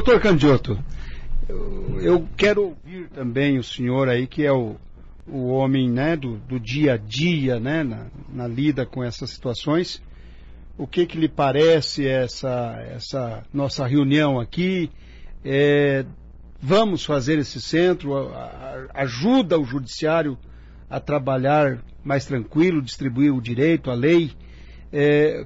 Doutor Candiotto, eu quero ouvir também o senhor aí, que é o homem, né, do dia a dia, né, na lida com essas situações. O que lhe parece essa nossa reunião aqui? Vamos fazer esse centro, ajuda o judiciário a trabalhar mais tranquilo, distribuir o direito, a lei.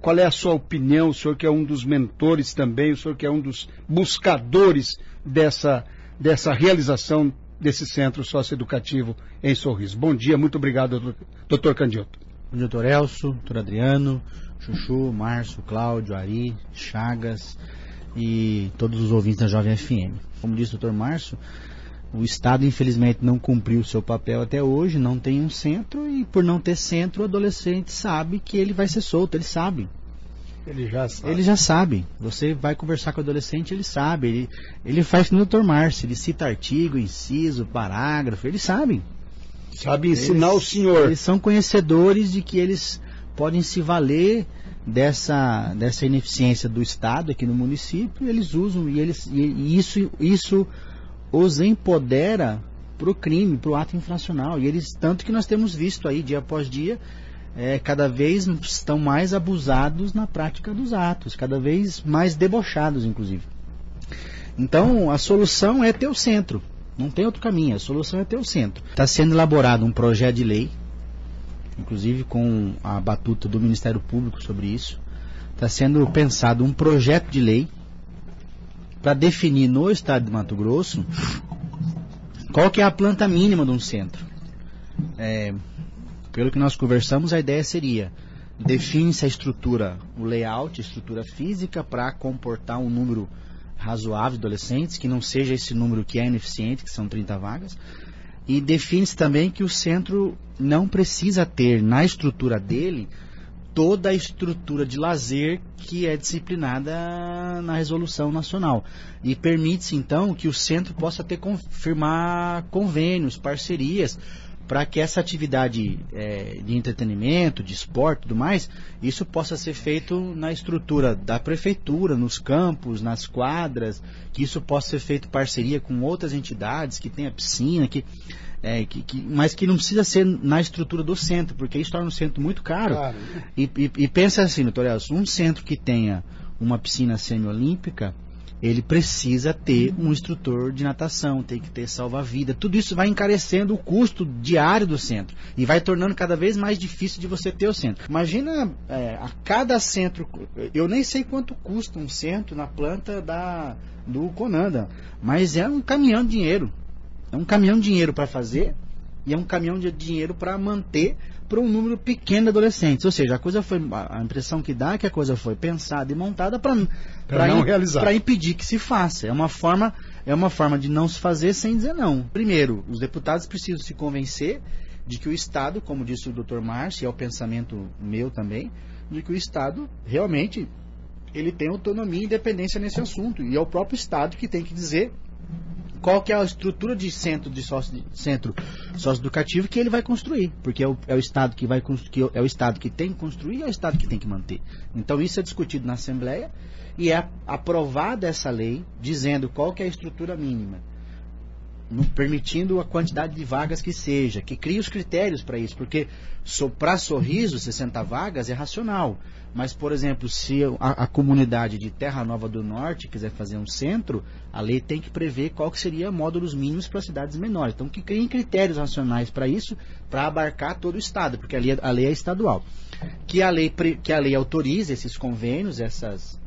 Qual é a sua opinião, o senhor que é um dos mentores também, o senhor que é um dos buscadores dessa realização desse centro socioeducativo em Sorriso? Bom dia, muito obrigado, doutor Candiotto. Bom dia, doutor Elcio, doutor Adriano, Chuchu, Márcio, Cláudio, Ari, Chagas e todos os ouvintes da Jovem FM. Como disse o doutor Márcio, o Estado infelizmente não cumpriu o seu papel até hoje, não tem um centro, e por não ter centro o adolescente sabe que ele vai ser solto, ele sabe. Ele já sabe. Você vai conversar com o adolescente, ele sabe. Ele faz como o doutor Márcio, ele cita artigo, inciso, parágrafo, ele sabe. Sabe ensinar o senhor. Eles são conhecedores de que eles podem se valer dessa ineficiência do Estado aqui no município, eles usam, e isso os empodera para o crime, para o ato infracional. E eles, tanto que nós temos visto aí, dia após dia, cada vez estão mais abusados na prática dos atos, cada vez mais debochados, inclusive. Então, a solução é ter o centro. Não tem outro caminho, a solução é ter o centro. Está sendo elaborado um projeto de lei, inclusive com a batuta do Ministério Público sobre isso. Está sendo pensado um projeto de lei para definir no estado de Mato Grosso qual que é a planta mínima de um centro. Pelo que nós conversamos, a ideia seria: define-se a estrutura, o layout, a estrutura física para comportar um número razoável de adolescentes, que não seja esse número que é ineficiente, que são 30 vagas, e define-se também que o centro não precisa ter na estrutura dele toda a estrutura de lazer que é disciplinada na resolução nacional, e permite-se então que o centro possa firmar convênios, parcerias, para que essa atividade de entretenimento, de esporte e tudo mais, isso possa ser feito na estrutura da prefeitura, nos campos, nas quadras, que isso possa ser feito parceria com outras entidades, que tenha piscina, mas que não precisa ser na estrutura do centro, porque isso torna o centro muito caro. Claro. E pensa assim, doutor Elcio, um centro que tenha uma piscina semiolímpica, ele precisa ter um instrutor de natação, tem que ter salva-vida. Tudo isso vai encarecendo o custo diário do centro e vai tornando cada vez mais difícil de você ter o centro. Imagina a cada centro, eu nem sei quanto custa um centro na planta do Conanda, mas é um caminhão de dinheiro. É um caminhão de dinheiro para fazer e é um caminhão de dinheiro para manter para um número pequeno de adolescentes. Ou seja, a impressão que dá é que a coisa foi pensada e montada para impedir que se faça. É uma forma de não se fazer sem dizer não. Primeiro, os deputados precisam se convencer de que o Estado, como disse o Dr. Márcio, e é o pensamento meu também, de que o Estado realmente ele tem autonomia e independência nesse assunto. E é o próprio Estado que tem que dizer qual que é a estrutura de centro socioeducativo que ele vai construir, porque é o Estado que vai construir, é o Estado que tem que construir e é o Estado que tem que manter. Então isso é discutido na Assembleia e é aprovada essa lei dizendo qual que é a estrutura mínima, permitindo a quantidade de vagas que seja, que crie os critérios para isso, porque para Sorriso 60 vagas é racional, mas por exemplo, se a comunidade de Terra Nova do Norte quiser fazer um centro, a lei tem que prever qual que seria módulos mínimos para cidades menores, então que criem critérios racionais para isso, para abarcar todo o estado, porque a lei é estadual, que a lei autorize esses convênios, essas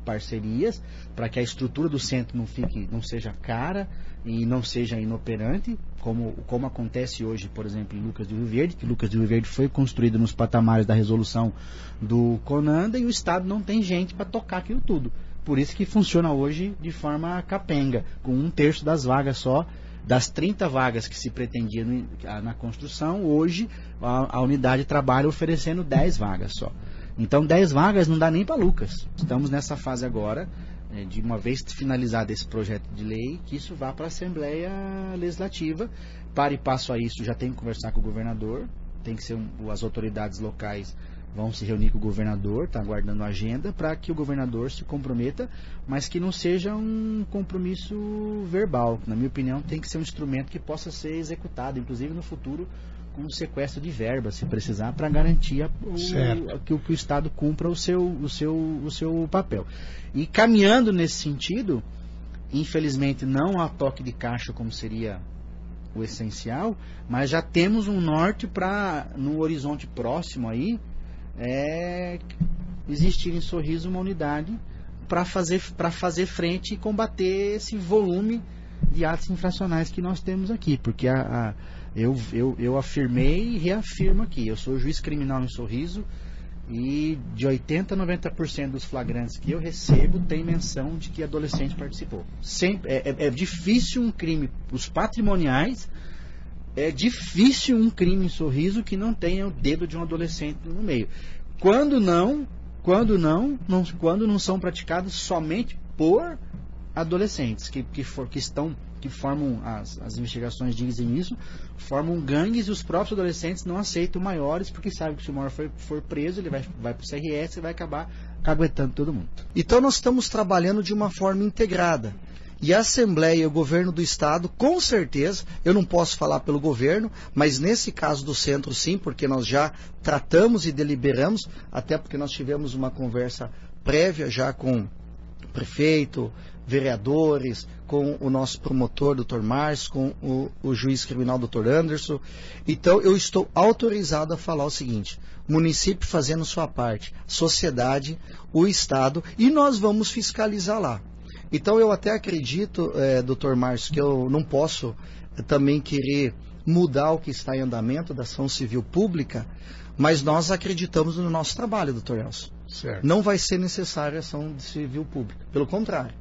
parcerias, para que a estrutura do centro não seja cara e não seja inoperante, como acontece hoje, por exemplo, em Lucas do Rio Verde, que Lucas do Rio Verde foi construído nos patamares da resolução do Conanda e o Estado não tem gente para tocar aquilo tudo. Por isso que funciona hoje de forma capenga, com 1/3 das vagas só. Das 30 vagas que se pretendia na construção, hoje a unidade trabalha oferecendo 10 vagas só. Então 10 vagas não dá nem para Lucas. Estamos nessa fase agora, de uma vez finalizado esse projeto de lei, que isso vá para a Assembleia Legislativa. Para e passo a isso, já tem que conversar com o governador, tem que ser as autoridades locais vão se reunir com o governador, está aguardando a agenda para que o governador se comprometa, mas que não seja um compromisso verbal. Na minha opinião, tem que ser um instrumento que possa ser executado, inclusive no futuro, com um sequestro de verba, se precisar, para garantir que o Estado cumpra o seu papel. E caminhando nesse sentido, infelizmente não há toque de caixa como seria o essencial, mas já temos um norte para, no horizonte próximo aí, existir em Sorriso uma unidade para fazer frente e combater esse volume de atos infracionais que nós temos aqui, porque eu afirmei e reafirmo aqui, eu sou juiz criminal em Sorriso e de 80% a 90% dos flagrantes que eu recebo tem menção de que adolescente participou. Sempre, é difícil um crime, os patrimoniais, é difícil um crime em Sorriso que não tenha o dedo de um adolescente no meio. Quando não são praticados somente por adolescentes que formam, as investigações dizem isso, formam gangues e os próprios adolescentes não aceitam maiores porque sabem que se o maior for preso, ele vai para o CRS e vai acabar caguetando todo mundo. Então nós estamos trabalhando de uma forma integrada. E a Assembleia e o governo do Estado, com certeza, eu não posso falar pelo governo, mas nesse caso do centro sim, porque nós já tratamos e deliberamos, até porque nós tivemos uma conversa prévia já com o prefeito, vereadores, com o nosso promotor, Dr. Márcio, com o juiz criminal, Dr. Anderson. Então eu estou autorizado a falar o seguinte: município fazendo sua parte, sociedade, o Estado, e nós vamos fiscalizar lá. Então eu até acredito, Dr. Márcio, que eu não posso também querer mudar o que está em andamento da ação civil pública, mas nós acreditamos no nosso trabalho, Dr. Elcio. Certo. Não vai ser necessária a ação civil pública. Pelo contrário,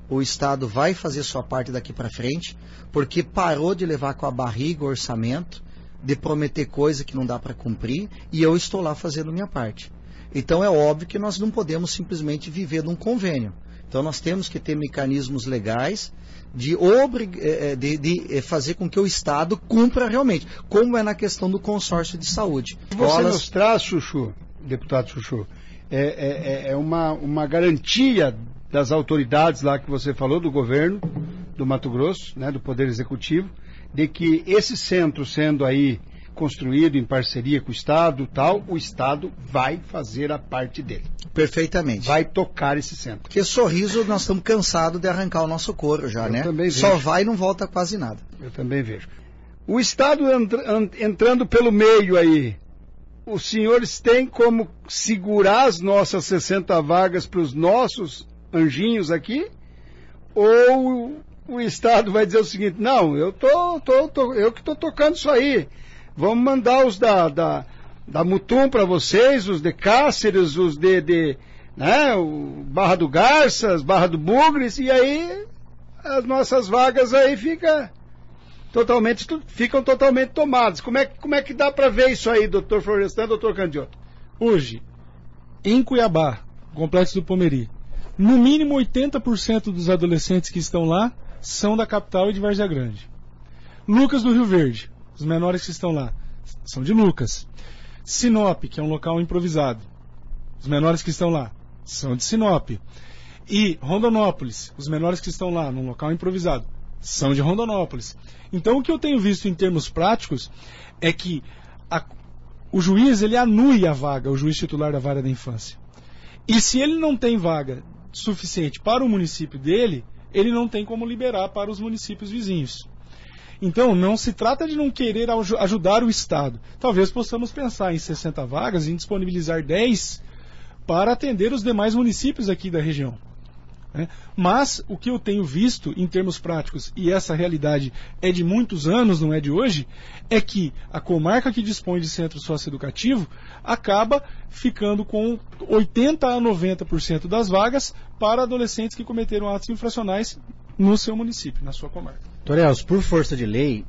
o Estado vai fazer sua parte daqui para frente, porque parou de levar com a barriga o orçamento, de prometer coisa que não dá para cumprir, e eu estou lá fazendo minha parte. Então é óbvio que nós não podemos simplesmente viver num convênio. Então nós temos que ter mecanismos legais de fazer com que o Estado cumpra realmente, como é na questão do consórcio de saúde. Você nos traz, Chuchu, deputado Chuchu, uma garantia das autoridades lá que você falou, do governo do Mato Grosso, né, do Poder Executivo, de que esse centro sendo aí construído em parceria com o Estado, o Estado vai fazer a parte dele. Perfeitamente. Vai tocar esse centro. Porque Sorriso, nós estamos cansados de arrancar o nosso couro já, né? Também vejo. Só vai e não volta quase nada. Eu também vejo. O Estado entrando pelo meio aí, os senhores têm como segurar as nossas 60 vagas para os nossos anjinhos aqui? Ou o Estado vai dizer o seguinte: não, eu que estou tocando isso aí. Vamos mandar os da Mutum para vocês, os de Cáceres, os né, o Barra do Garças, Barra do Bugres, e aí as nossas vagas aí ficam totalmente tomadas. Como é que dá para ver isso aí, doutor Florestan, doutor Candiotto? Hoje, em Cuiabá, Complexo do Pomeri, no mínimo 80% dos adolescentes que estão lá são da capital e de Várzea Grande. Lucas do Rio Verde, os menores que estão lá são de Lucas. Sinop, que é um local improvisado, os menores que estão lá são de Sinop. E Rondonópolis, os menores que estão lá num local improvisado são de Rondonópolis. Então o que eu tenho visto em termos práticos é que o juiz ele anui a vaga, o juiz titular da vara da infância. E se ele não tem vaga suficiente para o município dele, ele não tem como liberar para os municípios vizinhos. Então, não se trata de não querer ajudar o Estado. Talvez possamos pensar em 60 vagas, em disponibilizar 10 para atender os demais municípios aqui da região. Mas, o que eu tenho visto em termos práticos, e essa realidade é de muitos anos, não é de hoje, é que a comarca que dispõe de centro socioeducativo acaba ficando com 80% a 90% das vagas para adolescentes que cometeram atos infracionais no seu município, na sua comarca. Torells, por força de lei,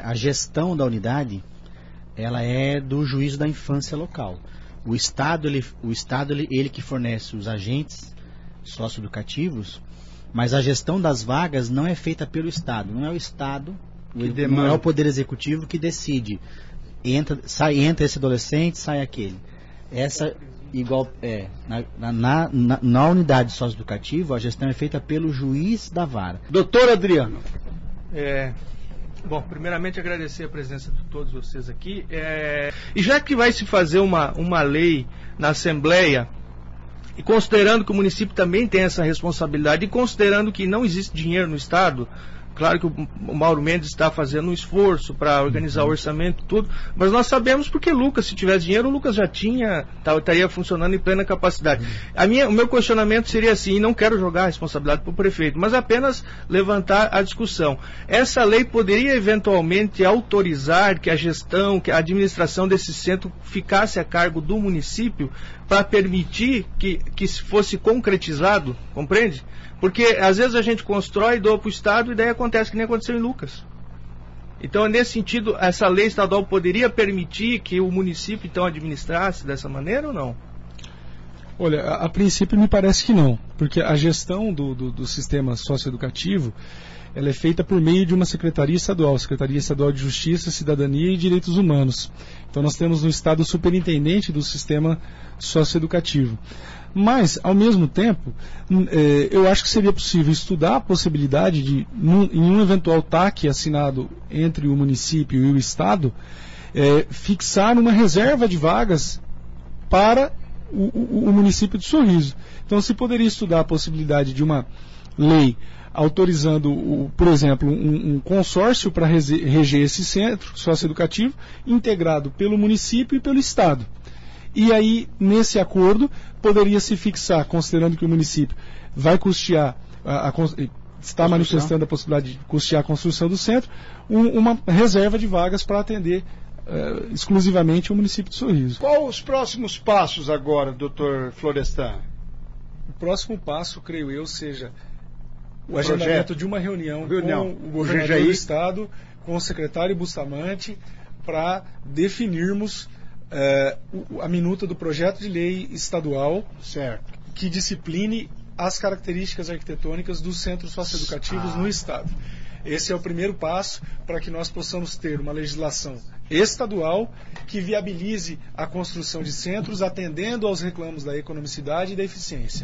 a gestão da unidade ela é do juízo da infância local. O Estado ele que fornece os agentes socioeducativos, mas a gestão das vagas não é feita pelo Estado. Não é o Estado, não é o Poder Executivo que decide. Entra esse adolescente, sai aquele. Essa igual na unidade socioeducativa, a gestão é feita pelo juiz da vara. Doutor Adriano. Bom, primeiramente agradecer a presença de todos vocês aqui. E já que vai se fazer uma lei na Assembleia, e considerando que o município também tem essa responsabilidade, e considerando que não existe dinheiro no Estado, claro que o Mauro Mendes está fazendo um esforço para organizar o orçamento e tudo, mas nós sabemos porque Lucas, se tivesse dinheiro, o Lucas já estaria funcionando em plena capacidade. O meu questionamento seria assim, e não quero jogar a responsabilidade para o prefeito, mas apenas levantar a discussão. Essa lei poderia eventualmente autorizar que a gestão, que a administração desse centro ficasse a cargo do município para permitir que fosse concretizado, compreende? Porque às vezes a gente constrói, doa para o Estado e daí acontece que nem aconteceu em Lucas. Então, nesse sentido, essa lei estadual poderia permitir que o município então administrasse dessa maneira ou não? Olha, a princípio me parece que não, porque a gestão do sistema socioeducativo, ela é feita por meio de uma Secretaria Estadual de Justiça, Cidadania e Direitos Humanos. Então nós temos no Estado o superintendente do sistema socioeducativo. Mas, ao mesmo tempo, eu acho que seria possível estudar a possibilidade de, em um eventual TAC assinado entre o município e o Estado, fixar uma reserva de vagas para o município de Sorriso. Então se poderia estudar a possibilidade de uma lei autorizando, por exemplo, um consórcio para reger esse centro socioeducativo, integrado pelo município e pelo Estado. E aí, nesse acordo, poderia se fixar, considerando que o município vai custear, está manifestando a possibilidade de custear a construção do centro, uma reserva de vagas para atender exclusivamente o município de Sorriso. Qual os próximos passos agora, doutor Florestan? O próximo passo, creio eu, seja o agendamento de uma reunião com o governador do Estado, com o secretário Bustamante, para definirmos a minuta do projeto de lei estadual, certo, que discipline as características arquitetônicas dos centros socioeducativos no Estado. Esse é o primeiro passo para que nós possamos ter uma legislação estadual que viabilize a construção de centros atendendo aos reclamos da economicidade e da eficiência.